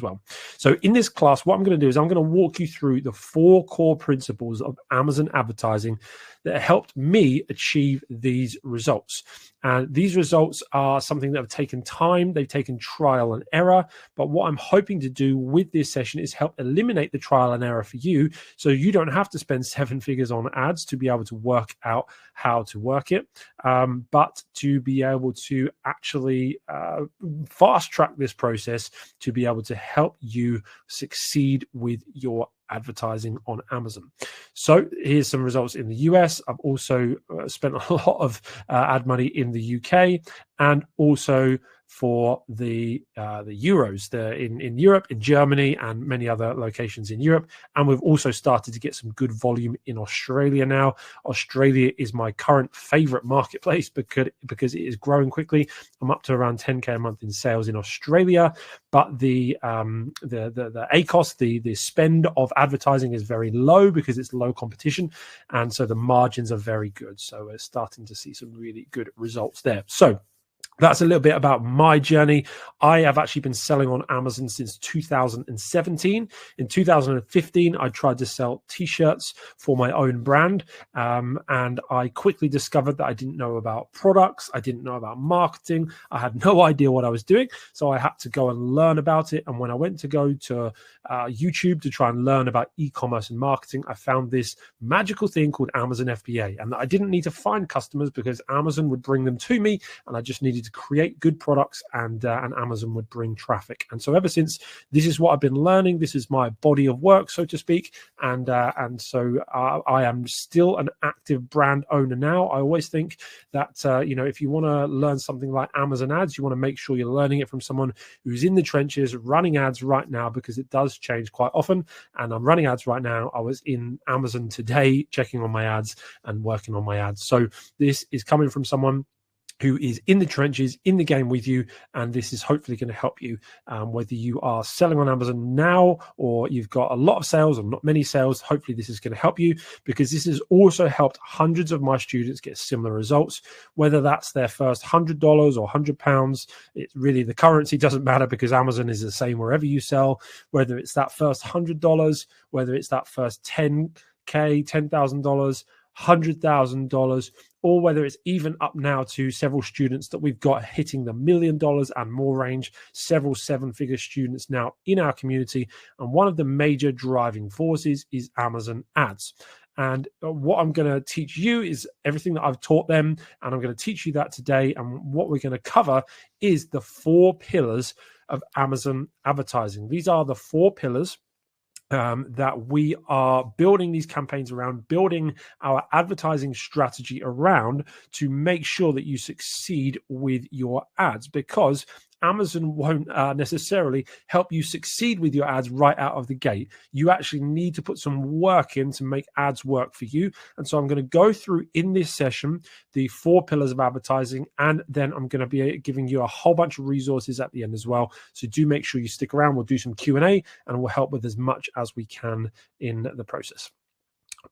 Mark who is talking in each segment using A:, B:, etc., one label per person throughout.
A: well. So in this class, what I'm going to do is I'm going to walk you through the 4 core principles of Amazon advertising that helped me achieve these results. And these results are something that have taken time, they've taken trial and error. But what I'm hoping to do with this session is help eliminate the trial and error for you, so you don't have to spend 7 figures on ads to be able to work out how to work it, but to be able to actually fast track this process to be able to help you succeed with your advertising on Amazon. So here's some results in the US. I've also spent a lot of ad money in the UK, and also for the euros in Europe, in Germany, and many other locations in Europe. And we've also started to get some good volume in Australia now. Australia is my current favorite marketplace because it is growing quickly. I'm up to around 10K a month in sales in Australia, but the ACOS, the spend of advertising is very low because it's low competition, and so the margins are very good. So we're starting to see some really good results there. So that's a little bit about my journey. I have actually been selling on Amazon since 2017. In 2015, I tried to sell t-shirts for my own brand. And I quickly discovered that I didn't know about products. I didn't know about marketing. I had no idea what I was doing. So I had to go and learn about it. And when I went to go to YouTube to try and learn about e-commerce and marketing, I found this magical thing called Amazon FBA. And I didn't need to find customers because Amazon would bring them to me, and I just needed to create good products, and Amazon would bring traffic. And so ever since, this is what I've been learning. This is my body of work, so to speak. And so I am still an active brand owner now. I always think that if you want to learn something like Amazon ads, you want to make sure you're learning it from someone who's in the trenches running ads right now, because it does change quite often. And I'm running ads right now. I was in Amazon today checking on my ads and working on my ads. So this is coming from someone who is in the trenches, in the game with you, and this is hopefully going to help you, whether you are selling on Amazon now or you've got a lot of sales or not many sales. Hopefully this is going to help you, because this has also helped hundreds of my students get similar results, whether that's their first $100 or £100. It really, the currency doesn't matter, because Amazon is the same wherever you sell, whether it's that first $100, whether it's that first 10K, $10,000, $100,000, or whether it's even up now to several students that we've got hitting the $1 million and more range, several 7-figure students now in our community. And one of the major driving forces is Amazon ads. And what I'm going to teach you is everything that I've taught them, and I'm going to teach you that today. And what we're going to cover is the 4 pillars of Amazon advertising. These are the 4 pillars that we are building these campaigns around, building our advertising strategy around, to make sure that you succeed with your ads, because Amazon won't necessarily help you succeed with your ads right out of the gate. You actually need to put some work in to make ads work for you. And so I'm going to go through in this session the 4 pillars of advertising, and then I'm going to be giving you a whole bunch of resources at the end as well. So do make sure you stick around. We'll do some Q&A, and we'll help with as much as we can in the process.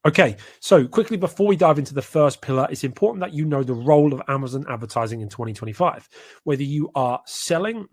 A: Okay, so quickly before we dive into the first pillar, it's important that you know the role of Amazon advertising in 2025. Whether you are selling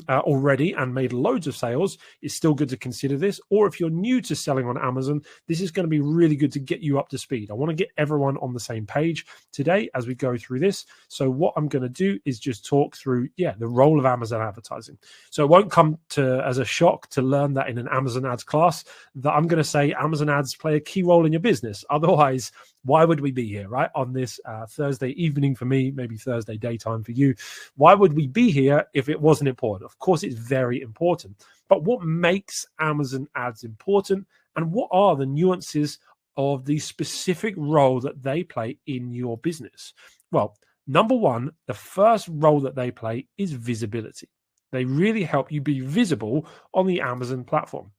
A: already and made loads of sales, it's still good to consider this. Or if you're new to selling on Amazon, this is going to be really good to get you up to speed. I want to get everyone on the same page today as we go through this. So what I'm going to do is just talk through, the role of Amazon advertising. So it won't come as a shock to learn that in an Amazon ads class that I'm going to say Amazon ads play a key role in your business. Otherwise, why would we be here, right? On this Thursday evening for me, maybe Thursday daytime for you. Why would we be here if it wasn't important? Of course, it's very important. But what makes Amazon ads important, and what are the nuances of the specific role that they play in your business? Well, number one, the first role that they play is visibility. They really help you be visible on the Amazon platform.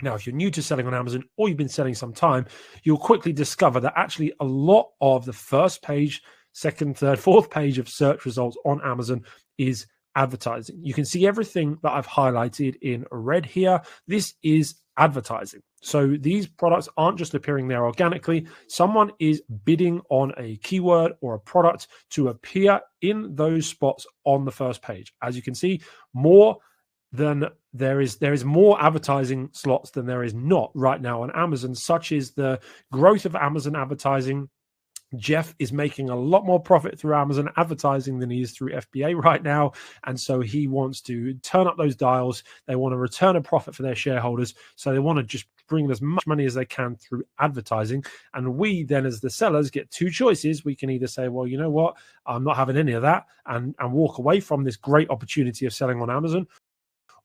A: Now, if you're new to selling on Amazon, or you've been selling some time, you'll quickly discover that actually a lot of the first page, second, third, fourth page of search results on Amazon is advertising. You can see everything that I've highlighted in red here. This is advertising. So these products aren't just appearing there organically. Someone is bidding on a keyword or a product to appear in those spots on the first page. As you can see, more then there is more advertising slots than there is not right now on Amazon. Such is the growth of Amazon advertising. Jeff is making a lot more profit through Amazon advertising than he is through FBA right now. And so he wants to turn up those dials. They want to return a profit for their shareholders. So they want to just bring as much money as they can through advertising. And we then, as the sellers, get two choices. We can either say, well, you know what, I'm not having any of that, and walk away from this great opportunity of selling on Amazon.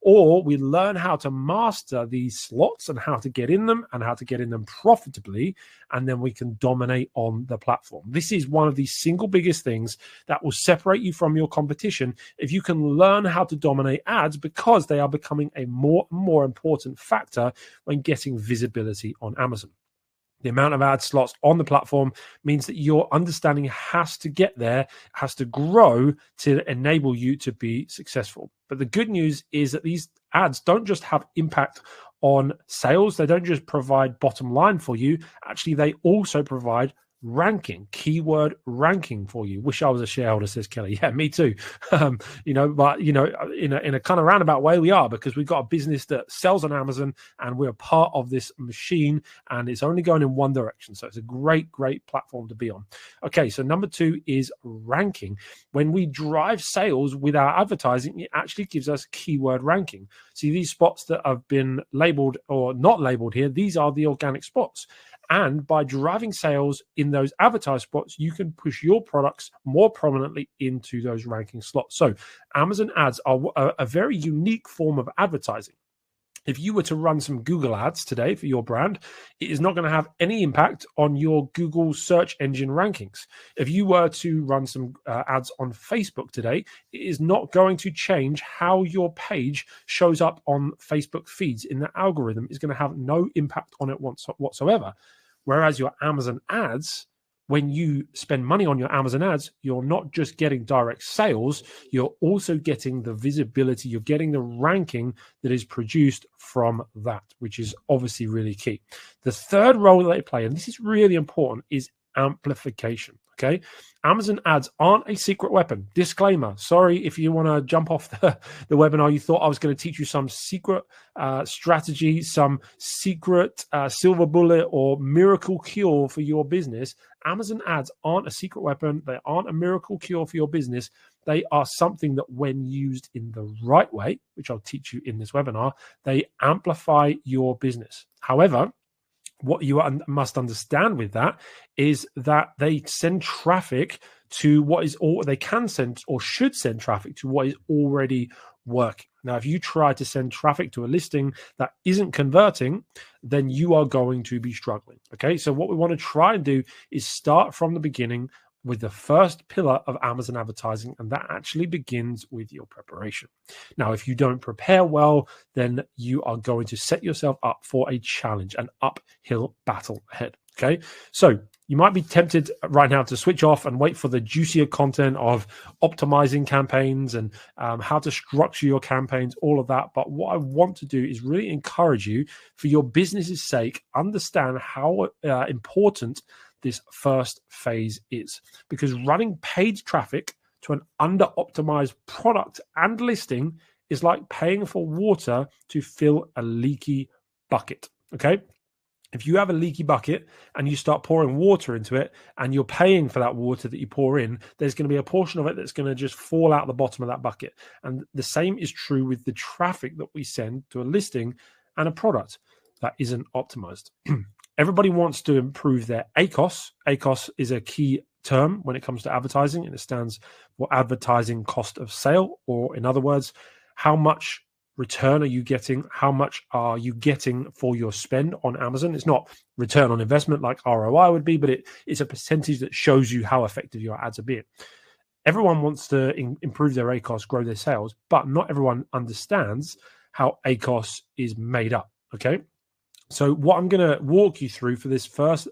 A: Or we learn how to master these slots and how to get in them and how to get in them profitably, and then we can dominate on the platform. This is one of the single biggest things that will separate you from your competition if you can learn how to dominate ads, because they are becoming a more and more important factor when getting visibility on Amazon. The amount of ad slots on the platform means that your understanding has to get there, has to grow to enable you to be successful. But the good news is that these ads don't just have impact on sales. They don't just provide bottom line for you. Actually, they also provide ranking, keyword ranking for you. Wish I was a shareholder, says Kelly. Yeah, me too. But in a kind of roundabout way, we are, because we've got a business that sells on Amazon and we're part of this machine, and it's only going in one direction. So it's a great platform to be on. Okay, so number 2 is ranking. When we drive sales with our advertising, it actually gives us keyword ranking. See, these spots that have been labeled or not labeled here, these are the organic spots. And by driving sales in those advertised spots, you can push your products more prominently into those ranking slots. So Amazon ads are a very unique form of advertising. If you were to run some Google ads today for your brand, it is not going to have any impact on your Google search engine rankings. If you were to run some ads on Facebook today, it is not going to change how your page shows up on Facebook feeds in the algorithm. It's going to have no impact on it whatsoever. Whereas your Amazon ads, when you spend money on your Amazon ads, you're not just getting direct sales, you're also getting the visibility, you're getting the ranking that is produced from that, which is obviously really key. The third role that they play, and this is really important, is amplification. Okay, Amazon ads aren't a secret weapon. Disclaimer. Sorry if you want to jump off the webinar. You thought I was going to teach you some secret strategy, some secret silver bullet or miracle cure for your business. Amazon ads aren't a secret weapon. They aren't a miracle cure for your business. They are something that, when used in the right way, which I'll teach you in this webinar, they amplify your business. However, what you must understand with that is that they send traffic to what is, or they can send or should send traffic to what is already working. Now, if you try to send traffic to a listing that isn't converting, then you are going to be struggling. Okay, so what we want to try and do is start from the beginning with the first pillar of Amazon advertising, and that actually begins with your preparation. Now, if you don't prepare well, then you are going to set yourself up for a challenge, an uphill battle ahead. Okay, so you might be tempted right now to switch off and wait for the juicier content of optimizing campaigns and how to structure your campaigns, all of that. But what I want to do is really encourage you, for your business's sake, understand how important this first phase is, because running paid traffic to an under-optimized product and listing is like paying for water to fill a leaky bucket. Okay, if you have a leaky bucket and you start pouring water into it and you're paying for that water that you pour in, there's going to be a portion of it that's going to just fall out the bottom of that bucket. And the same is true with the traffic that we send to a listing and a product that isn't optimized. Everybody wants to improve their ACOS. ACOS is a key term when it comes to advertising, and it stands for advertising cost of sale, or in other words, how much return are you getting? How much are you getting for your spend on Amazon? It's not return on investment like ROI would be, but it's a percentage that shows you how effective your ads are being. Everyone wants to improve their ACOS, grow their sales, but not everyone understands how ACOS is made up. Okay. So what I'm going to walk you through for this first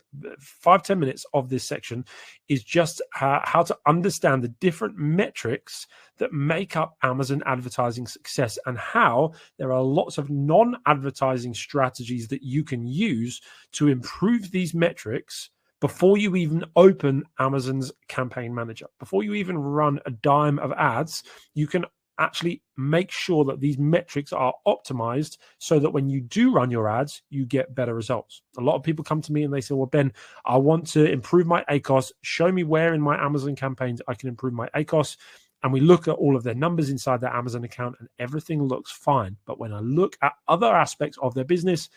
A: 5-10 minutes of this section is just how to understand the different metrics that make up Amazon advertising success, and how there are lots of non-advertising strategies that you can use to improve these metrics before you even open Amazon's campaign manager. Before you even run a dime of ads, you can actually make sure that these metrics are optimized so that when you do run your ads, you get better results. A lot of people come to me and they say, well, Ben, I want to improve my ACOS. Show me where in my Amazon campaigns I can improve my ACOS. And we look at all of their numbers inside their Amazon account and everything looks fine. But when I look at other aspects of their business,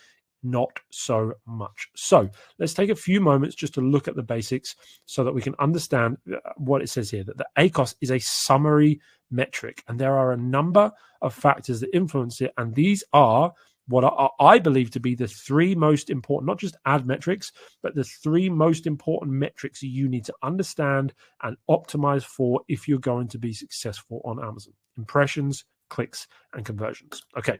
A: not so much. So let's take a few moments just to look at the basics so that we can understand what it says here, that the ACOS is a summary metric. And there are a number of factors that influence it. And these are what I believe to be the three most important, not just ad metrics, but the three most important metrics you need to understand and optimize for if you're going to be successful on Amazon: impressions, clicks, and conversions. Okay.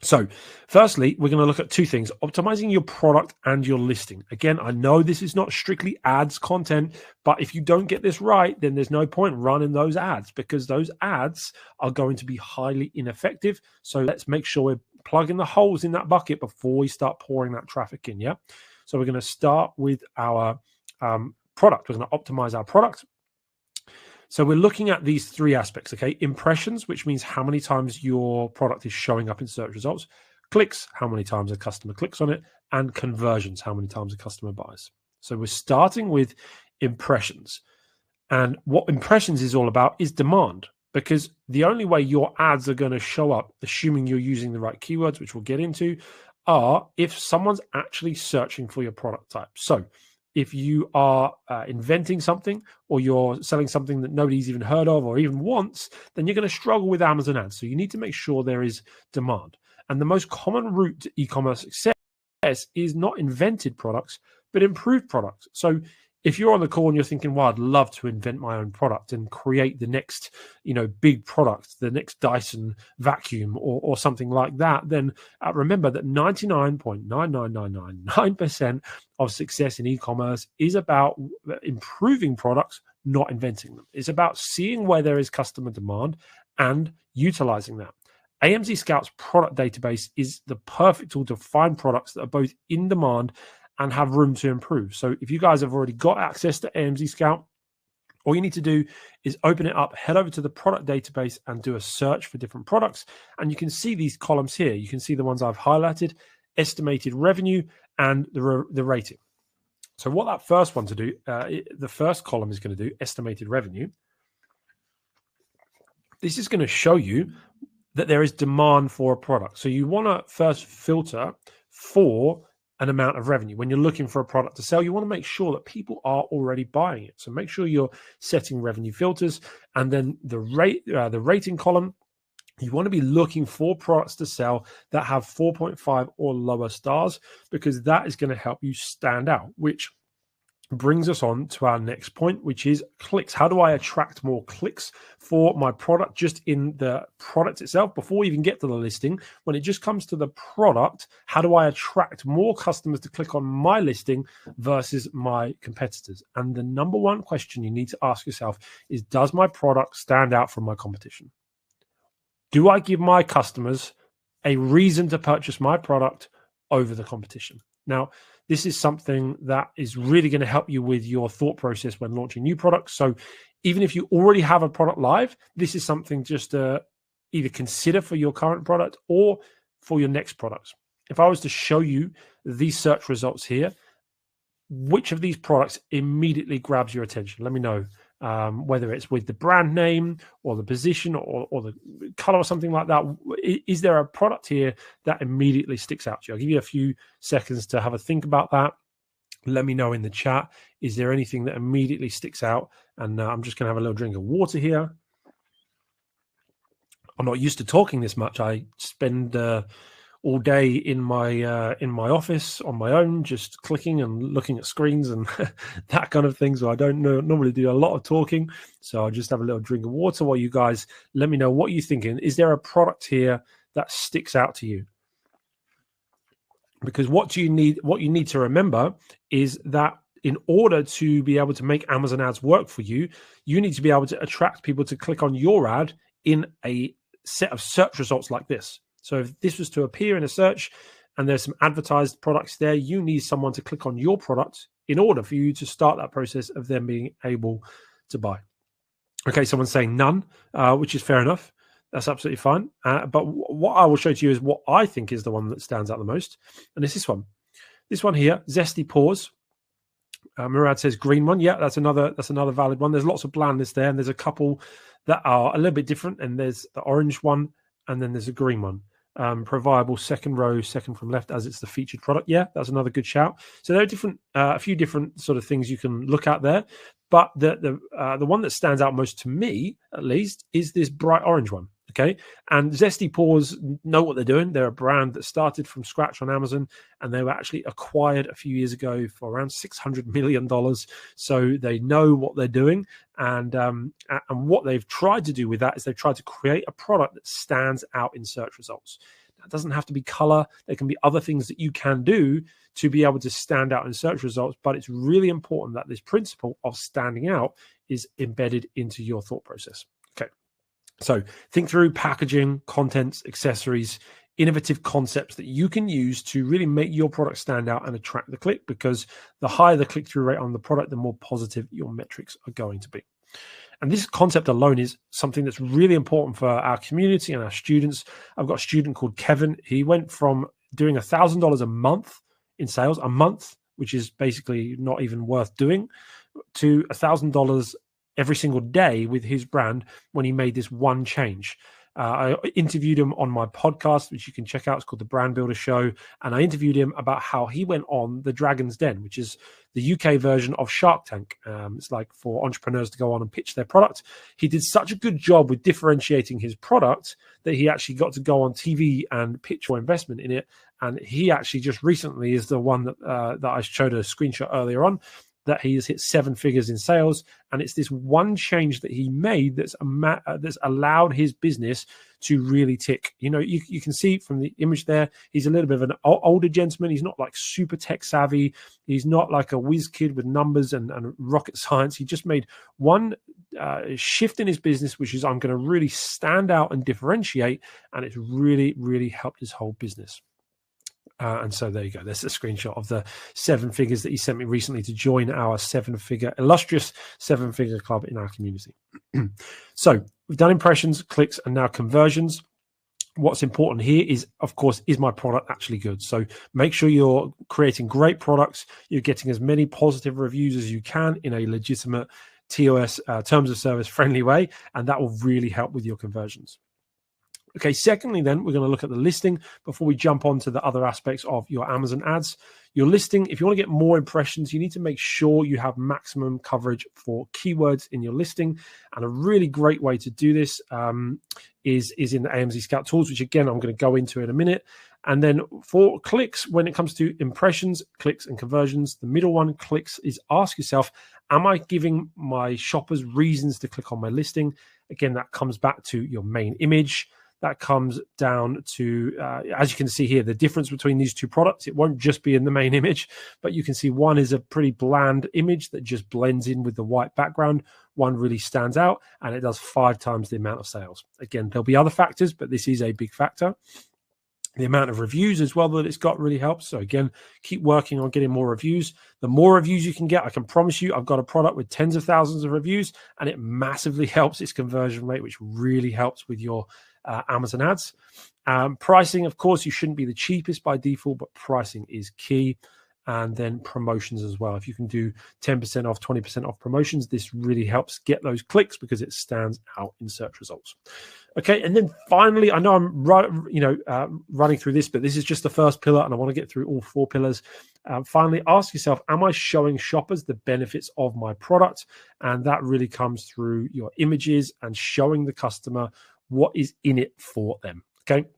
A: So firstly, we're going to look at two things: optimizing your product and your listing. Again, I know this is not strictly ads content, but if you don't get this right, then there's no point running those ads, because those ads are going to be highly ineffective. So let's make sure we're plugging the holes in that bucket before we start pouring that traffic in. Yeah. So we're going to start with our product. We're going to optimize our product. So we're looking at these three aspects, okay? Impressions, which means how many times your product is showing up in search results. Clicks, how many times a customer clicks on it. And conversions, how many times a customer buys. So we're starting with impressions. And what impressions is all about is demand, because the only way your ads are going to show up, assuming you're using the right keywords, which we'll get into, are if someone's actually searching for your product type. So if you are inventing something, or you're selling something that nobody's even heard of or even wants, then you're going to struggle with Amazon ads. So you need to make sure there is demand. And the most common route to e-commerce success is not invented products, but improved products. So if you're on the call and you're thinking, well, I'd love to invent my own product and create the next, big product, the next Dyson vacuum or something like that, then remember that 99.99999% of success in e-commerce is about improving products, not inventing them. It's about seeing where there is customer demand and utilizing that. AMZScout's product database is the perfect tool to find products that are both in demand and have room to improve. So if you guys have already got access to AMZScout, all you need to do is open it up, head over to the product database and do a search for different products. And you can see these columns here. You can see the ones I've highlighted: estimated revenue and the rating. So what that first one to do, the first column is going to do estimated revenue. This is going to show you that there is demand for a product. So you want to first filter for an amount of revenue. When you're looking for a product to sell, you want to make sure that people are already buying it. So make sure you're setting revenue filters. And then the rating column, you want to be looking for products to sell that have 4.5 or lower stars, because that is going to help you stand out, which brings us on to our next point, which is clicks. How do I attract more clicks for my product just in the product itself? Before we even get to the listing, when it just comes to the product, how do I attract more customers to click on my listing versus my competitors? And the number one question you need to ask yourself is, does my product stand out from my competition? Do I give my customers a reason to purchase my product over the competition? Now, this is something that is really going to help you with your thought process when launching new products. So even if you already have a product live, this is something just to either consider for your current product or for your next products. If I was to show you these search results here, which of these products immediately grabs your attention? Let me know. Whether it's with the brand name or the position or the color or something like that. Is there a product here that immediately sticks out to you? I'll give you a few seconds to have a think about that. Let me know in the chat. Is there anything that immediately sticks out? And I'm just going to have a little drink of water here. I'm not used to talking this much. I spend all day in my office on my own, just clicking and looking at screens and that kind of thing. So I don't normally do a lot of talking. So I'll just have a little drink of water while you guys let me know what you're thinking. Is there a product here that sticks out to you? Because what you need to remember is that in order to be able to make Amazon ads work for you, you need to be able to attract people to click on your ad in a set of search results like this. So if this was to appear in a search and there's some advertised products there, you need someone to click on your product in order for you to start that process of them being able to buy. Okay, someone's saying none, which is fair enough. That's absolutely fine. But what I will show to you is what I think is the one that stands out the most. And it's this one. This one here, Zesty Paws. Murad says green one. Yeah, that's another valid one. There's lots of blandness there, and there's a couple that are a little bit different. And there's the orange one, and then there's a green one. Proviable second row, second from left, as it's the featured product. Yeah, that's another good shout. So there are different, a few different sort of things you can look at there. But the one that stands out most to me, at least, is this bright orange one. Okay, and Zesty Paws know what they're doing. They're a brand that started from scratch on Amazon, and they were actually acquired a few years ago for around $600 million. So they know what they're doing, and what they've tried to do with that is they've tried to create a product that stands out in search results. Now, it doesn't have to be color. There can be other things that you can do to be able to stand out in search results, but it's really important that this principle of standing out is embedded into your thought process. Okay. So think through packaging, contents, accessories, innovative concepts that you can use to really make your product stand out and attract the click, because the higher the click-through rate on the product, the more positive your metrics are going to be. And this concept alone is something that's really important for our community and our students. I've got a student called Kevin. He went from doing $1,000 a month in sales, a month, which is basically not even worth doing, to $1,000 every single day with his brand when he made this one change. I interviewed him on my podcast, which you can check out. It's called The Brand Builder Show. And I interviewed him about how he went on the Dragon's Den, which is the UK version of Shark Tank. It's like for entrepreneurs to go on and pitch their product. He did such a good job with differentiating his product that he actually got to go on TV and pitch for investment in it. And he actually just recently is the one that I showed a screenshot earlier on, that he has hit 7 figures in sales. And it's this one change that he made that's allowed his business to really tick. You know, you can see from the image there, he's a little bit of an older gentleman. He's not like super tech savvy. He's not like a whiz kid with numbers and rocket science. He just made one shift in his business, which is, I'm going to really stand out and differentiate. And it's really, really helped his whole business. And so there you go. There's a screenshot of the 7 figures that he sent me recently to join our illustrious 7-figure club in our community. So we've done impressions, clicks, and now conversions. What's important here is, of course, is my product actually good? So make sure you're creating great products. You're getting as many positive reviews as you can in a legitimate TOS, terms of service friendly way. And that will really help with your conversions. Okay, secondly, then we're going to look at the listing before we jump on to the other aspects of your Amazon ads. Your listing, if you want to get more impressions, you need to make sure you have maximum coverage for keywords in your listing. And a really great way to do this is in the AMZScout tools, which again, I'm going to go into in a minute. And then for clicks, when it comes to impressions, clicks, and conversions, the middle one, clicks, is ask yourself, am I giving my shoppers reasons to click on my listing? Again, that comes back to your main image. That comes down to, as you can see here, the difference between these two products. It won't just be in the main image, but you can see one is a pretty bland image that just blends in with the white background. One really stands out, and it does 5 times the amount of sales. Again, there'll be other factors, but this is a big factor. The amount of reviews as well that it's got really helps. So again, keep working on getting more reviews. The more reviews you can get, I can promise you, I've got a product with tens of thousands of reviews, and it massively helps its conversion rate, which really helps with your Amazon ads. Pricing, of course, you shouldn't be the cheapest by default, but pricing is key. And then promotions as well. If you can do 10% off, 20% off promotions, this really helps get those clicks because it stands out in search results. Okay, and then finally, I know I'm running through this, but this is just the first pillar, and I want to get through all 4 pillars. Finally, ask yourself, am I showing shoppers the benefits of my product? And that really comes through your images and showing the customer what is in it for them. Okay.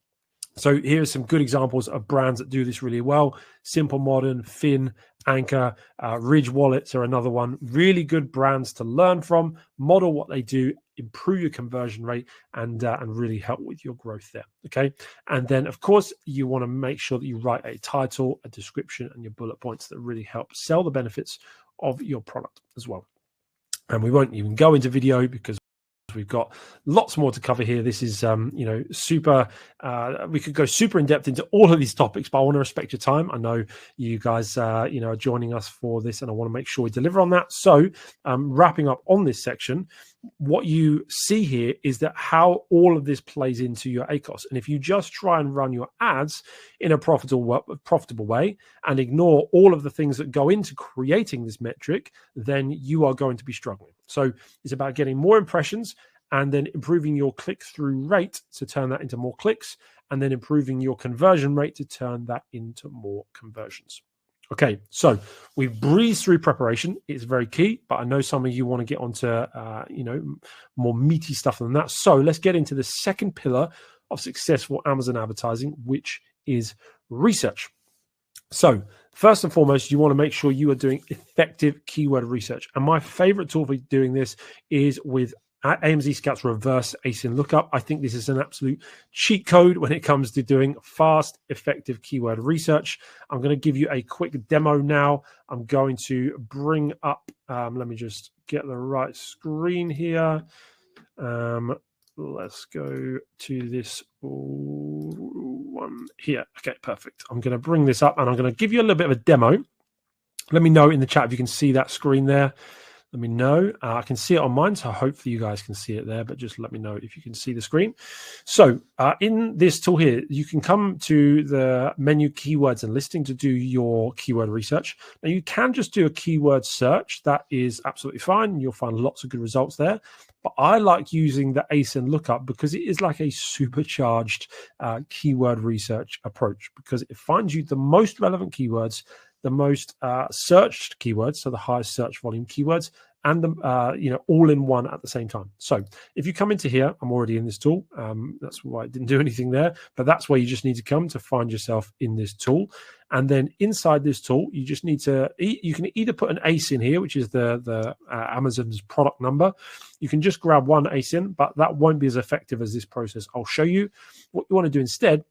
A: So here are some good examples of brands that do this really well. Simple Modern, Fin, Anchor, Ridge Wallets are another one. Really good brands to learn from, model what they do, improve your conversion rate, and really help with your growth there. Okay. And then, of course, you want to make sure that you write a title, a description, and your bullet points that really help sell the benefits of your product as well. And we won't even go into video because we've got lots more to cover here. This is, super. We could go super in depth into all of these topics, but I want to respect your time. I know you guys, are joining us for this, and I want to make sure we deliver on that. So, wrapping up on this section, what you see here is that how all of this plays into your ACOS. And if you just try and run your ads in a profitable way and ignore all of the things that go into creating this metric, then you are going to be struggling. So it's about getting more impressions and then improving your click-through rate to turn that into more clicks, and then improving your conversion rate to turn that into more conversions. Okay, so we've breezed through preparation. It's very key, but I know some of you want to get onto, more meaty stuff than that. So let's get into the second pillar of successful Amazon advertising, which is research. So first and foremost, you want to make sure you are doing effective keyword research. And my favorite tool for doing this is with AMZScout's reverse ASIN lookup. I think this is an absolute cheat code when it comes to doing fast, effective keyword research. I'm going to give you a quick demo now. I'm going to bring up, let me just get the right screen here. Let's go to this one here. Okay, perfect. I'm going to bring this up and I'm going to give you a little bit of a demo. Let me know in the chat if you can see that screen there. Let me know. I can see it on mine, so hopefully you guys can see it there, but just let me know if you can see the screen. So in this tool here, you can come to the menu keywords and listing to do your keyword research. Now you can just do a keyword search. That is absolutely fine. You'll find lots of good results there. But I like using the ASIN lookup because it is like a supercharged keyword research approach, because it finds you the most relevant keywords, the most searched keywords, so the highest search volume keywords, and the all in one at the same time. So if you come into here, I'm already in this tool. That's why I didn't do anything there, but that's where you just need to come to find yourself in this tool. And then inside this tool, you just need to, you can either put an ASIN here, which is the Amazon's product number. You can just grab one ASIN, but that won't be as effective as this process I'll show you. What you want to do instead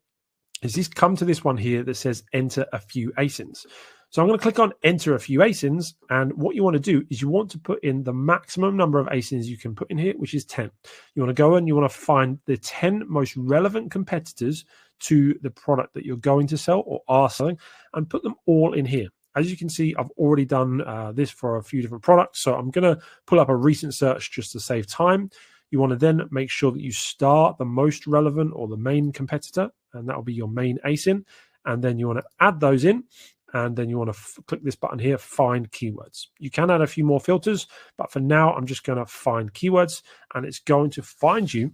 A: is just come to this one here that says enter a few ASINs. So I'm going to click on enter a few ASINs, and what you want to do is you want to put in the maximum number of ASINs you can put in here, which is 10. You want to go and you want to find the 10 most relevant competitors to the product that you're going to sell or are selling and put them all in here. As you can see, I've already done this for a few different products. So I'm going to pull up a recent search just to save time. You want to then make sure that you start the most relevant or the main competitor, and that will be your main ASIN. And then you want to add those in. And then you want to click this button here, find keywords. You can add a few more filters, but for now, I'm just going to find keywords, and it's going to find you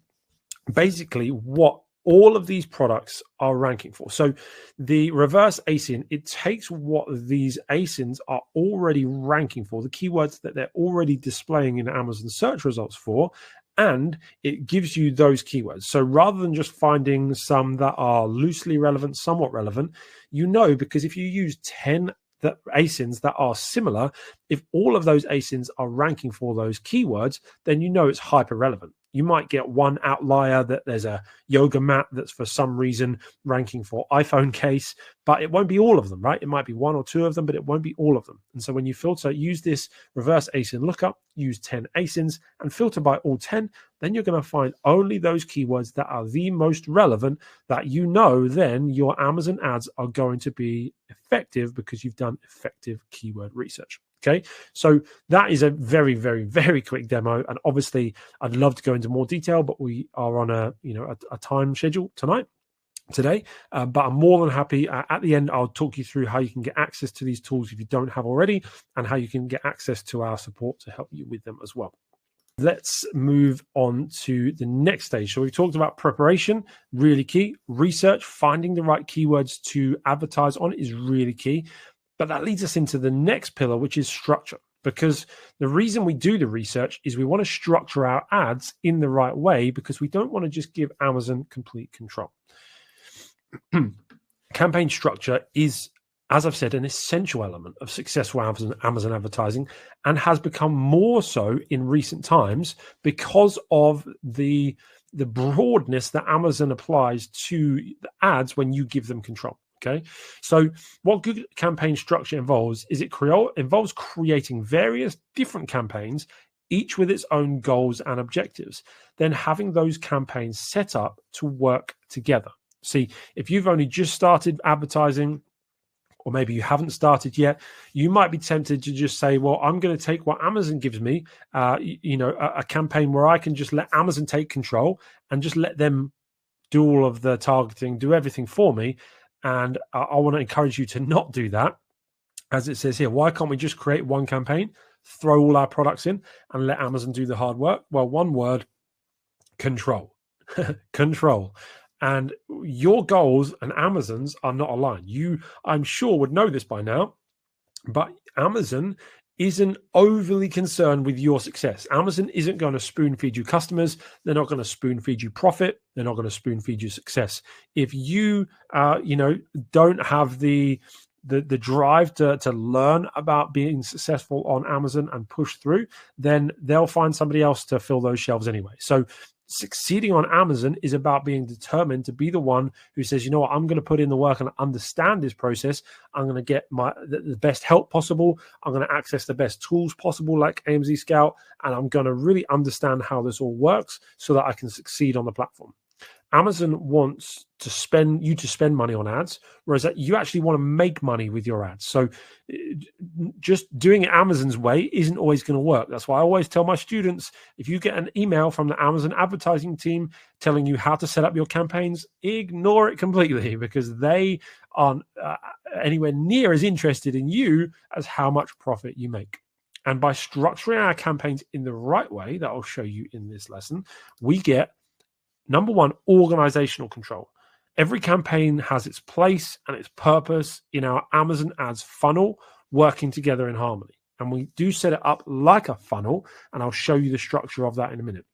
A: basically what all of these products are ranking for. So the reverse ASIN, it takes what these ASINs are already ranking for, the keywords that they're already displaying in Amazon search results for, and it gives you those keywords. So rather than just finding some that are loosely relevant, somewhat relevant, because if you use 10 ASINs that are similar, if all of those ASINs are ranking for those keywords, then it's hyper relevant. You might get one outlier that there's a yoga mat that's for some reason ranking for iPhone case, but it won't be all of them, right? It might be one or two of them, but it won't be all of them. And so when you filter, use this reverse ASIN lookup, use 10 ASINs and filter by all 10, then you're going to find only those keywords that are the most relevant that then your Amazon ads are going to be effective because you've done effective keyword research. Okay, so that is a very, very, very quick demo, and obviously I'd love to go into more detail, but we are on a time schedule today. But I'm more than happy. At the end, I'll talk you through how you can get access to these tools if you don't have already, and how you can get access to our support to help you with them as well. Let's move on to the next stage. So we've talked about preparation, really key. Research, finding the right keywords to advertise on is really key. But that leads us into the next pillar, which is structure. Because the reason we do the research is we want to structure our ads in the right way, because we don't want to just give Amazon complete control. Campaign structure is, as I've said, an essential element of successful Amazon advertising, and has become more so in recent times because of the broadness that Amazon applies to the ads when you give them control. Okay, so what good campaign structure involves is involves creating various different campaigns, each with its own goals and objectives, then having those campaigns set up to work together. See, if you've only just started advertising, or maybe you haven't started yet, you might be tempted to just say, well, I'm going to take what Amazon gives me, a campaign where I can just let Amazon take control and just let them do all of the targeting, do everything for me. And I want to encourage you to not do that. As it says here, why can't we just create one campaign, throw all our products in, and let Amazon do the hard work? Well, one word: control. Control. And your goals and Amazon's are not aligned. You, I'm sure, would know this by now, but Amazon isn't overly concerned with your success. Amazon isn't going to spoon feed you customers. They're not going to spoon feed you profit. They're not going to spoon feed you success. If you, don't have the drive to learn about being successful on Amazon and push through, then they'll find somebody else to fill those shelves anyway. So succeeding on Amazon is about being determined to be the one who says, you know what, I'm going to put in the work and understand this process. I'm going to get the best help possible. I'm going to access the best tools possible, like AMZScout, and I'm going to really understand how this all works so that I can succeed on the platform. Amazon wants to spend money on ads, whereas that you actually want to make money with your ads. So just doing it Amazon's way isn't always going to work. That's why I always tell my students, if you get an email from the Amazon advertising team telling you how to set up your campaigns, ignore it completely, because they aren't anywhere near as interested in you as how much profit you make. And by structuring our campaigns in the right way, that I'll show you in this lesson, we get, number one, organizational control. Every campaign has its place and its purpose in our Amazon ads funnel, working together in harmony. And we do set it up like a funnel, and I'll show you the structure of that in a minute.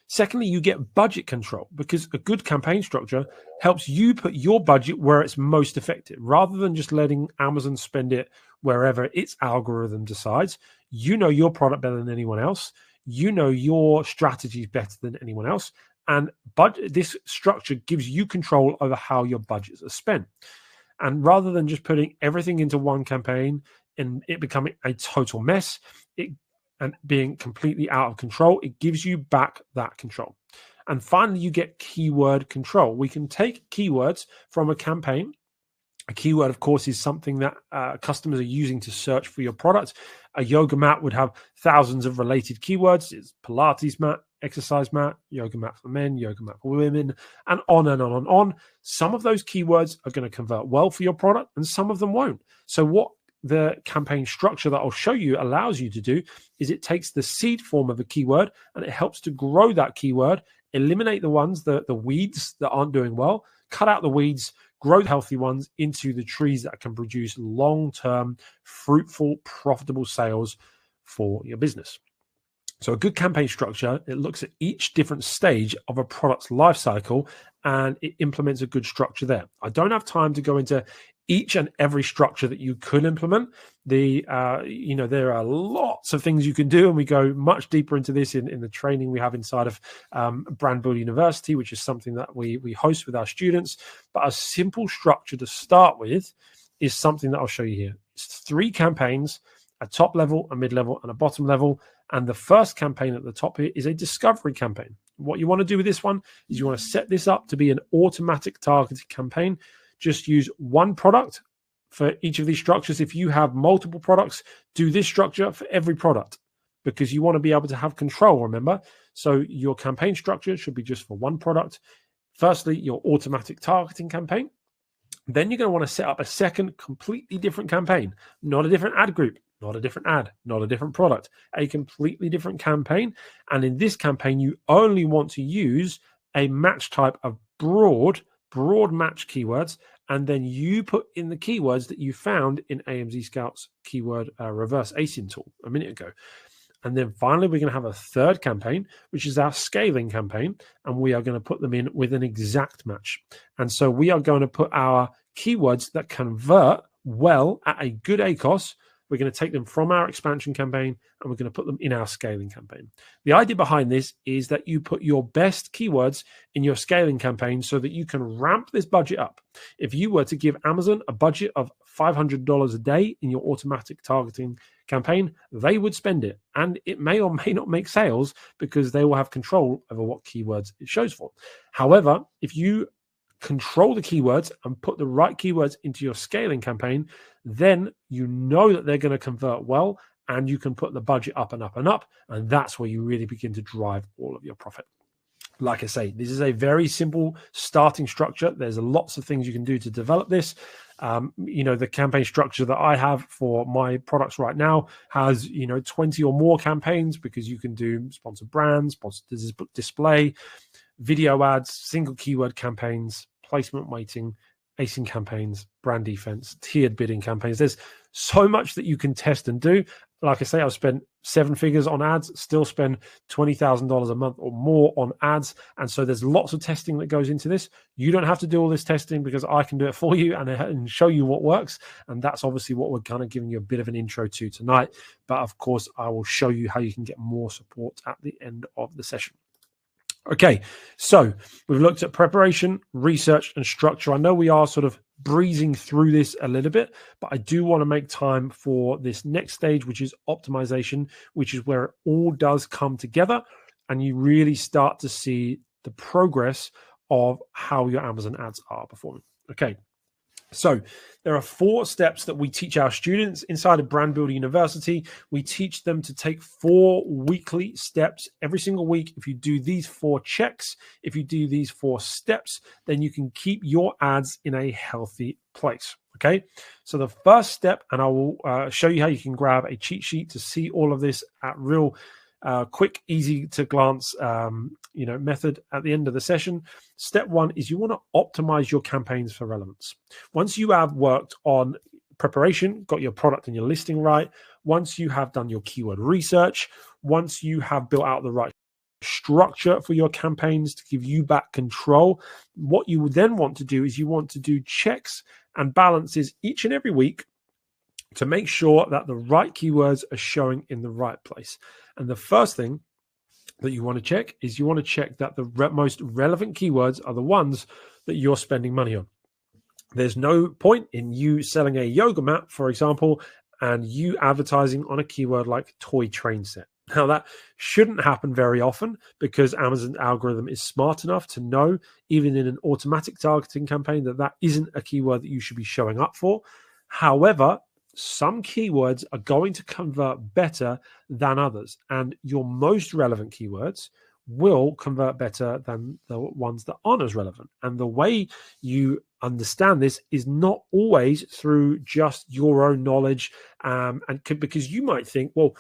A: Secondly, you get budget control, because a good campaign structure helps you put your budget where it's most effective, rather than just letting Amazon spend it wherever its algorithm decides. You know your product better than anyone else. You know your strategies better than anyone else. And this structure gives you control over how your budgets are spent. And rather than just putting everything into one campaign and it becoming a total mess, and being completely out of control, it gives you back that control. And finally, you get keyword control. We can take keywords from a campaign. A keyword, of course, is something that customers are using to search for your product. A yoga mat would have thousands of related keywords. It's Pilates mat, exercise mat, yoga mat for men, yoga mat for women, and on and on and on. Some of those keywords are going to convert well for your product, and some of them won't. So what the campaign structure that I'll show you allows you to do is it takes the seed form of a keyword and it helps to grow that keyword, eliminate the ones, the weeds that aren't doing well, cut out the weeds, grow the healthy ones into the trees that can produce long-term, fruitful, profitable sales for your business. So a good campaign structure, it looks at each different stage of a product's life cycle and it implements a good structure there. I don't have time to go into each and every structure that you could implement. There are lots of things you can do, and we go much deeper into this in the training we have inside of Brand Builder University, which is something that we host with our students. But a simple structure to start with is something that I'll show you here. It's 3 campaigns, a top level, a mid level, and a bottom level. And the first campaign at the top here is a discovery campaign. What you want to do with this one is you want to set this up to be an automatic targeted campaign. Just use one product for each of these structures. If you have multiple products, do this structure for every product, because you want to be able to have control, remember? So your campaign structure should be just for one product. Firstly, your automatic targeting campaign. Then you're going to want to set up a second completely different campaign, not a different ad group, not a different ad, not a different product, a completely different campaign. And in this campaign, you only want to use a match type of broad match keywords, and then you put in the keywords that you found in AMZScout's keyword reverse ASIN tool a minute ago. And then finally, we're going to have a third campaign, which is our scaling campaign, and we are going to put them in with an exact match. And so we are going to put our keywords that convert well at a good ACOS. We're going to take them from our expansion campaign and we're going to put them in our scaling campaign. The idea behind this is that you put your best keywords in your scaling campaign so that you can ramp this budget up. If you were to give Amazon a budget of $500 a day in your automatic targeting campaign, they would spend it. And it may or may not make sales because they will have control over what keywords it shows for. However, if you control the keywords and put the right keywords into your scaling campaign, then you know that they're going to convert well, and you can put the budget up and up and up. And that's where you really begin to drive all of your profit. Like I say, this is a very simple starting structure. There's lots of things you can do to develop this. The campaign structure that I have for my products right now has, 20 or more campaigns, because you can do sponsored brands, sponsored display, video ads, single keyword campaigns, placement weighting, async campaigns, brand defense, tiered bidding campaigns. There's so much that you can test and do. Like I say, I've spent 7 figures on ads, still spend $20,000 a month or more on ads. And so there's lots of testing that goes into this. You don't have to do all this testing, because I can do it for you and show you what works. And that's obviously what we're kind of giving you a bit of an intro to tonight. But of course, I will show you how you can get more support at the end of the session. Okay, so we've looked at preparation, research, and structure. I know we are sort of breezing through this a little bit, but I do want to make time for this next stage, which is optimization, which is where it all does come together and you really start to see the progress of how your Amazon ads are performing. Okay. So there are 4 steps that we teach our students inside of Brand Builder University. We teach them to take 4 weekly steps every single week. If you do these 4 checks, if you do these 4 steps, then you can keep your ads in a healthy place. Okay. So the first step, and I will show you how you can grab a cheat sheet to see all of this at real quick, easy to glance, method at the end of the session. Step 1 is you want to optimize your campaigns for relevance. Once you have worked on preparation, got your product and your listing right, once you have done your keyword research, once you have built out the right structure for your campaigns to give you back control, what you would then want to do is you want to do checks and balances each and every week to make sure that the right keywords are showing in the right place. And the first thing that you want to check is you want to check that the most relevant keywords are the ones that you're spending money on. There's no point in you selling a yoga mat, for example, and you advertising on a keyword like toy train set. Now, that shouldn't happen very often, because Amazon's algorithm is smart enough to know, even in an automatic targeting campaign, that that isn't a keyword that you should be showing up for. However, some keywords are going to convert better than others, and your most relevant keywords will convert better than the ones that aren't as relevant. And the way you understand this is not always through just your own knowledge, because you might think, well,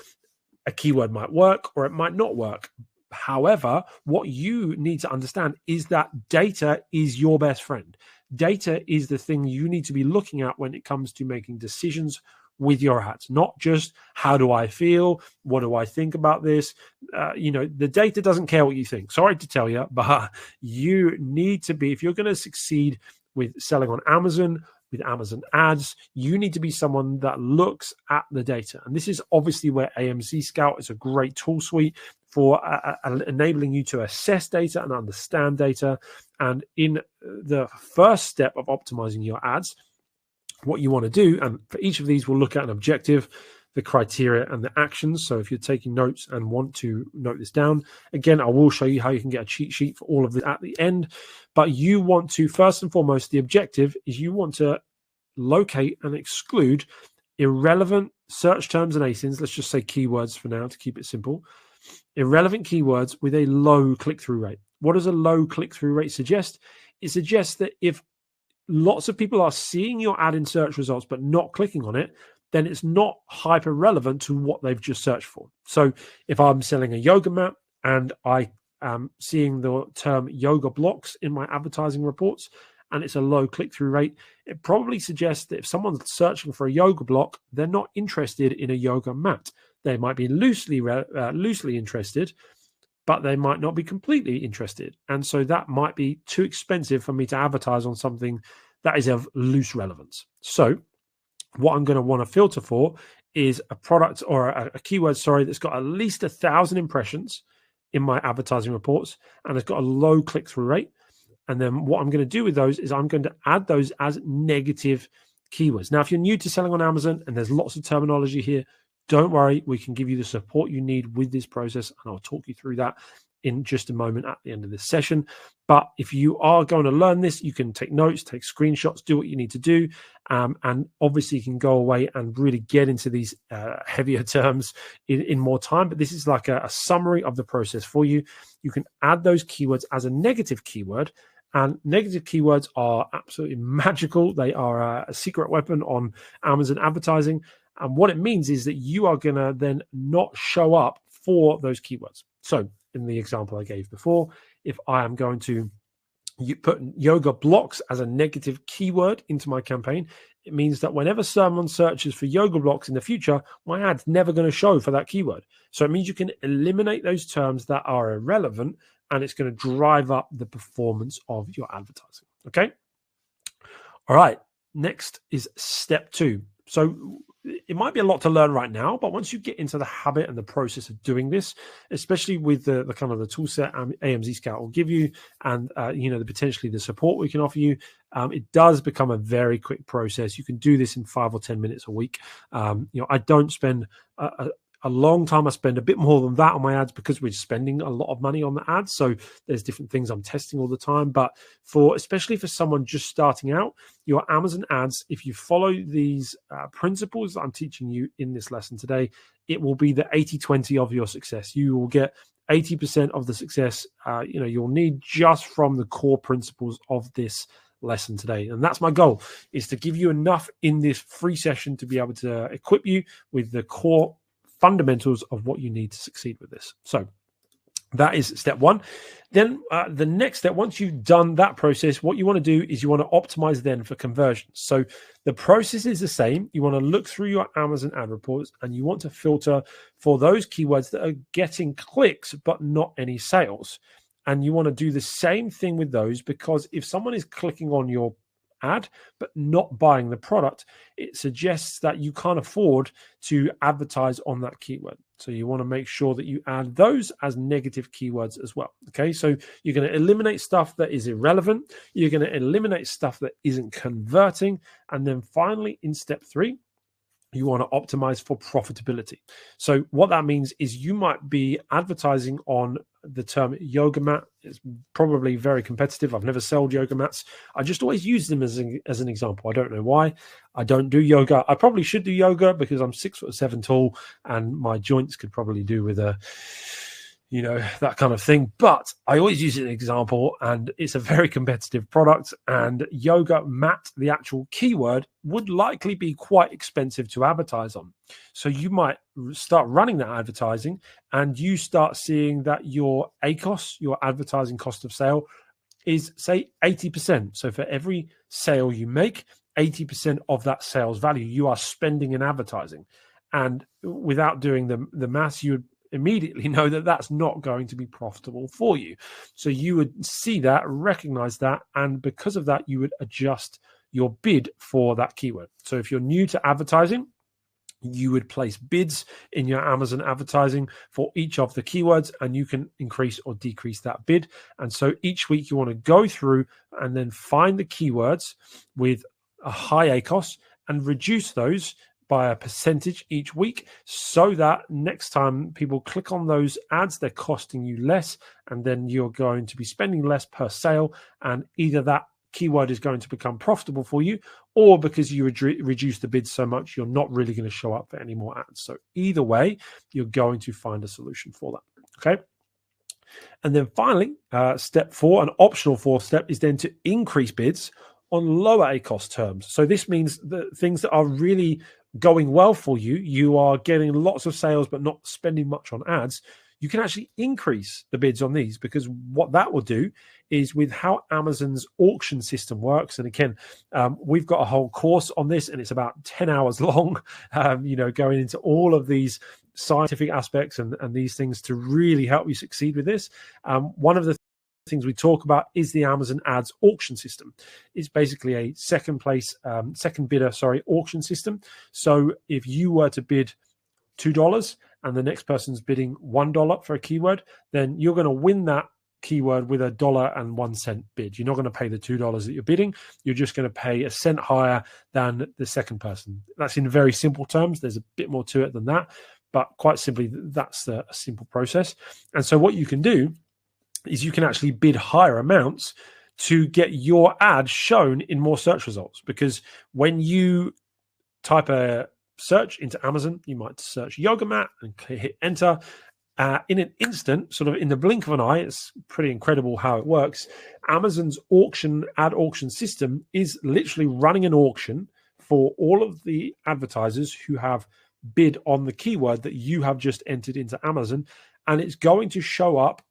A: a keyword might work or it might not work. However, what you need to understand is that data is your best friend. Data is the thing you need to be looking at when it comes to making decisions with your ads, not just how do I feel, what do I think about this. The data doesn't care what you think. Sorry to tell you, but you need to be, if you're going to succeed with selling on Amazon, with Amazon ads, you need to be someone that looks at the data. And this is obviously where AMZScout is a great tool suite for enabling you to assess data and understand data. And in the first step of optimizing your ads, what you want to do, and for each of these, we'll look at an objective, the criteria, and the actions. So if you're taking notes and want to note this down, again, I will show you how you can get a cheat sheet for all of this at the end. But you want to, first and foremost, the objective is you want to locate and exclude irrelevant search terms and ASINs. Let's just say keywords for now to keep it simple. Irrelevant keywords with a low click-through rate. What does a low click-through rate suggest? It suggests that if lots of people are seeing your ad in search results but not clicking on it, then it's not hyper relevant to what they've just searched for. So if I'm selling a yoga mat and I am seeing the term yoga blocks in my advertising reports and it's a low click-through rate, it probably suggests that if someone's searching for a yoga block, they're not interested in a yoga mat. They might be loosely interested, but they might not be completely interested. And so that might be too expensive for me to advertise on something that is of loose relevance. So what I'm going to want to filter for is a product or a keyword, that's got at least 1,000 impressions in my advertising reports, and it's got a low click-through rate. And then what I'm going to do with those is I'm going to add those as negative keywords. Now, if you're new to selling on Amazon and there's lots of terminology here, don't worry, we can give you the support you need with this process, and I'll talk you through that in just a moment at the end of this session. But if you are going to learn this, you can take notes, take screenshots, do what you need to do. And obviously you can go away and really get into these heavier terms in more time. But this is like a summary of the process for you. You can add those keywords as a negative keyword. And negative keywords are absolutely magical. They are a secret weapon on Amazon advertising. And what it means is that you are going to then not show up for those keywords. So in the example I gave before, if I am going to put yoga blocks as a negative keyword into my campaign, it means that whenever someone searches for yoga blocks in the future, my ad's never going to show for that keyword. So it means you can eliminate those terms that are irrelevant, and it's going to drive up the performance of your advertising. Okay. All right. Next is step 2. So it might be a lot to learn right now, but once you get into the habit and the process of doing this, especially with the kind of the toolset AMZScout will give you, and potentially the support we can offer you, it does become a very quick process. You can do this in 5 or 10 minutes a week. I don't spend a long time. I spend a bit more than that on my ads because we're spending a lot of money on the ads. So there's different things I'm testing all the time. But especially for someone just starting out, your Amazon ads, if you follow these principles that I'm teaching you in this lesson today, it will be the 80-20 of your success. You will get 80% of the success you'll need just from the core principles of this lesson today. And that's my goal, is to give you enough in this free session to be able to equip you with the core fundamentals of what you need to succeed with this. So that is step 1. Then the next step, once you've done that process, what you want to do is you want to optimize then for conversions. So the process is the same. You want to look through your Amazon ad reports and you want to filter for those keywords that are getting clicks but not any sales. And you want to do the same thing with those, because if someone is clicking on your ad but not buying the product, it suggests that you can't afford to advertise on that keyword. So you want to make sure that you add those as negative keywords as well. Okay, so you're going to eliminate stuff that is irrelevant, you're going to eliminate stuff that isn't converting, and then finally in step 3, you want to optimize for profitability. So what that means is you might be advertising on the term yoga mat. It's probably very competitive. I've never sold yoga mats. I just always use them as an example. I don't know why. I don't do yoga. I probably should do yoga because I'm 6'7" tall and my joints could probably do with that kind of thing. But I always use it as an example, and it's a very competitive product. And yoga mat, the actual keyword, would likely be quite expensive to advertise on. So you might start running that advertising and you start seeing that your ACOS, your advertising cost of sale, is say 80%. So for every sale you make, 80% of that sales value you are spending in advertising. And without doing the maths, you would immediately know that that's not going to be profitable for you. So you would see that, recognize that, and because of that, you would adjust your bid for that keyword. So if you're new to advertising, you would place bids in your Amazon advertising for each of the keywords, and you can increase or decrease that bid. And so each week you want to go through and then find the keywords with a high ACOS and reduce those by a percentage each week, so that next time people click on those ads, they're costing you less, and then you're going to be spending less per sale, and either that keyword is going to become profitable for you, or because you reduce the bid so much, you're not really going to show up for any more ads. So either way, you're going to find a solution for that. Okay. And then finally, step 4, an optional 4th step, is then to increase bids on lower ACOS terms. So this means that things that are really going well for you, you are getting lots of sales but not spending much on ads, you can actually increase the bids on these, because what that will do is, with how Amazon's auction system works, and again, we've got a whole course on this and it's about 10 hours long, going into all of these scientific aspects and these things to really help you succeed with this. One of the things we talk about is the Amazon ads auction system. It's basically a second bidder auction system. So if you were to bid $2 and the next person's bidding $1 for a keyword, then you're going to win that keyword with $1.01 bid. You're not going to pay the $2 that you're bidding. You're just going to pay a cent higher than the second person. That's in very simple terms. There's a bit more to it than that, but quite simply, that's a simple process. And so what you can do is you can actually bid higher amounts to get your ad shown in more search results. Because when you type a search into Amazon, you might search yoga mat and hit enter. In an instant, sort of in the blink of an eye, it's pretty incredible how it works. Amazon's ad auction system is literally running an auction for all of the advertisers who have bid on the keyword that you have just entered into Amazon, and it's going to show up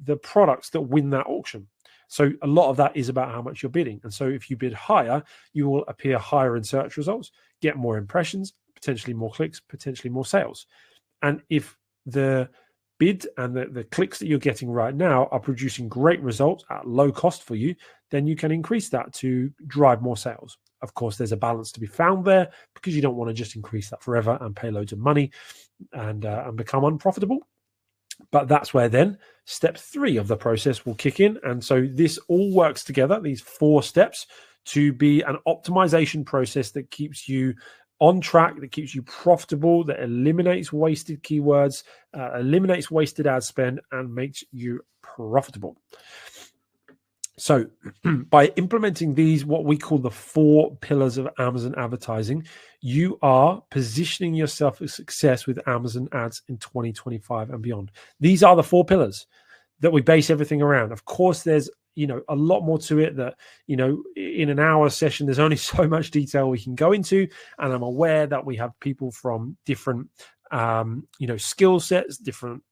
A: the products that win that auction. So a lot of that is about how much you're bidding. And so if you bid higher, you will appear higher in search results, get more impressions, potentially more clicks, potentially more sales. And if the bid and the clicks that you're getting right now are producing great results at low cost for you, then you can increase that to drive more sales. Of course, there's a balance to be found there, because you don't want to just increase that forever and pay loads of money and become unprofitable. But that's where then step 3 of the process will kick in. And so this all works together, these 4 steps, to be an optimization process that keeps you on track, that keeps you profitable, that eliminates wasted keywords, eliminates wasted ad spend, and makes you profitable. So by implementing these, what we call the 4 pillars of Amazon advertising, you are positioning yourself for success with Amazon ads in 2025 and beyond. These are the 4 pillars that we base everything around. Of course, there's a lot more to it that, in an hour session, there's only so much detail we can go into. And I'm aware that we have people from different, skill sets, different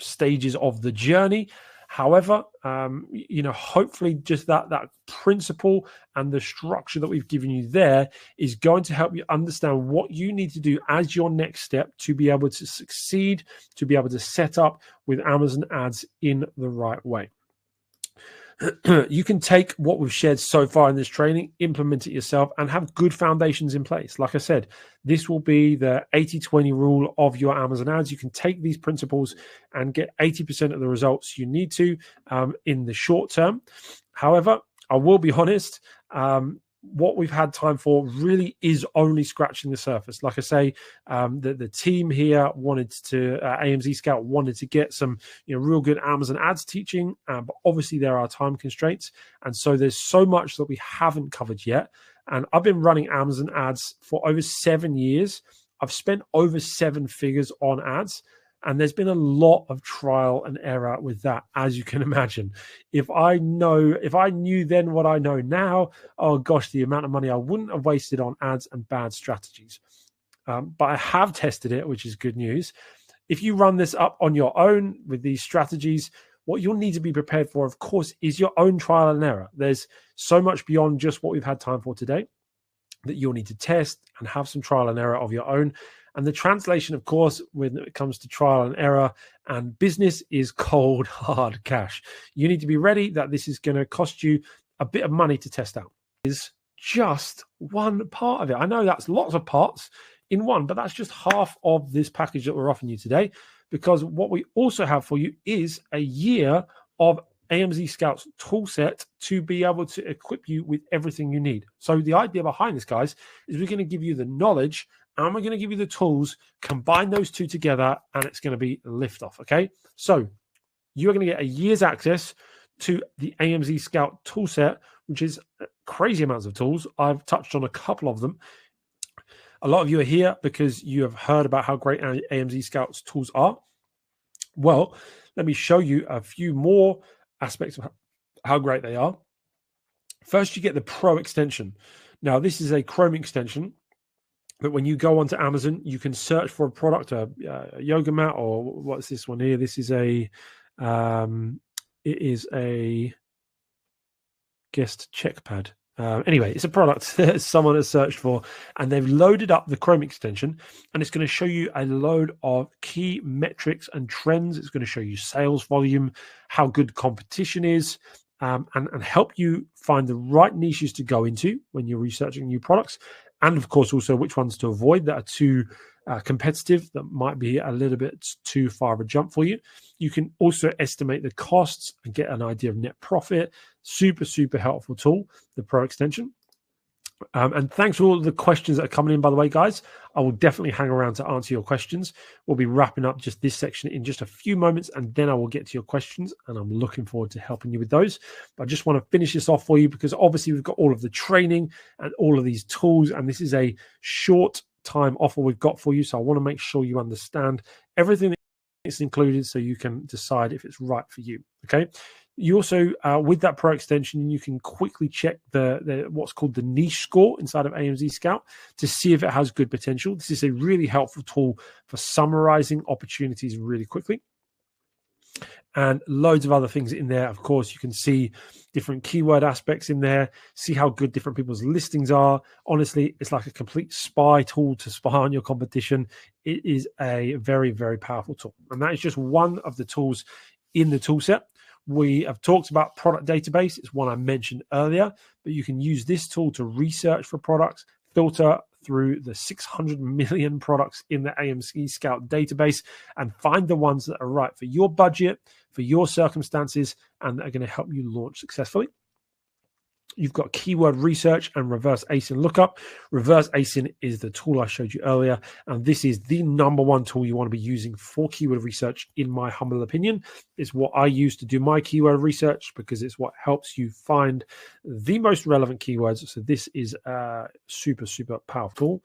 A: stages of the journey. However, hopefully just that principle and the structure that we've given you there is going to help you understand what you need to do as your next step to be able to succeed, to be able to set up with Amazon ads in the right way. You can take what we've shared so far in this training, implement it yourself, and have good foundations in place. Like I said, this will be the 80-20 rule of your Amazon ads. You can take these principles and get 80% of the results you need to in the short term. However, I will be honest, what we've had time for really is only scratching the surface. Like I say, the team here wanted to, AMZScout wanted to get some real good Amazon ads teaching, but obviously there are time constraints. And so there's so much that we haven't covered yet. And I've been running Amazon ads for over 7 years. I've spent over 7 figures on ads. And there's been a lot of trial and error with that, as you can imagine. If I knew then what I know now, oh gosh, the amount of money I wouldn't have wasted on ads and bad strategies. But I have tested it, which is good news. If you run this up on your own with these strategies, what you'll need to be prepared for, of course, is your own trial and error. There's so much beyond just what we've had time for today that you'll need to test and have some trial and error of your own. And the translation, of course, when it comes to trial and error and business, is cold, hard cash. You need to be ready that this is going to cost you a bit of money to test out. Is just one part of it. I know that's lots of parts in one, but that's just half of this package that we're offering you today, because what we also have for you is a year of AMZScout's toolset to be able to equip you with everything you need. So the idea behind this, guys, is we're going to give you the knowledge and we're going to give you the tools, combine those two together, and it's going to be liftoff, okay? So you're going to get a year's access to the AMZScout toolset, which is crazy amounts of tools. I've touched on a couple of them. A lot of you are here because you have heard about how great AMZScout's tools are. Well, let me show you a few more aspects of how great they are. First, you get the Pro extension. Now, this is a Chrome extension, but when you go onto Amazon, you can search for a product, a yoga mat, or what's this one here? This is it is a guest check pad. Anyway, it's a product that someone has searched for, and they've loaded up the Chrome extension, and it's going to show you a load of key metrics and trends. It's going to show you sales volume, how good competition is, and help you find the right niches to go into when you're researching new products. And of course, also which ones to avoid that are too competitive, that might be a little bit too far of a jump for you. You can also estimate the costs and get an idea of net profit. Super, super helpful tool, the Pro extension. And thanks for all the questions that are coming in, by the way, guys. I will definitely hang around to answer your questions. We'll be wrapping up just this section in just a few moments, and then I will get to your questions, and I'm looking forward to helping you with those. But I just want to finish this off for you because obviously we've got all of the training and all of these tools, and this is a short time offer we've got for you. So I want to make sure you understand everything that's included so you can decide if it's right for you. Okay. You also, with that Pro extension, you can quickly check the what's called the niche score inside of AMZScout to see if it has good potential. This is a really helpful tool for summarizing opportunities really quickly. And loads of other things in there. Of course, you can see different keyword aspects in there, see how good different people's listings are. Honestly, it's like a complete spy tool to spy on your competition. It is a very, very powerful tool. And that is just one of the tools in the toolset. We have talked about product database. It's one I mentioned earlier, but you can use this tool to research for products, filter through the 600 million products in the AMZScout database, and find the ones that are right for your budget, for your circumstances, and are going to help you launch successfully. You've got keyword research and reverse ASIN lookup. Reverse ASIN is the tool I showed you earlier, and this is the #1 tool you want to be using for keyword research, in my humble opinion. It's what I use to do my keyword research because it's what helps you find the most relevant keywords. So this is a super, super powerful tool.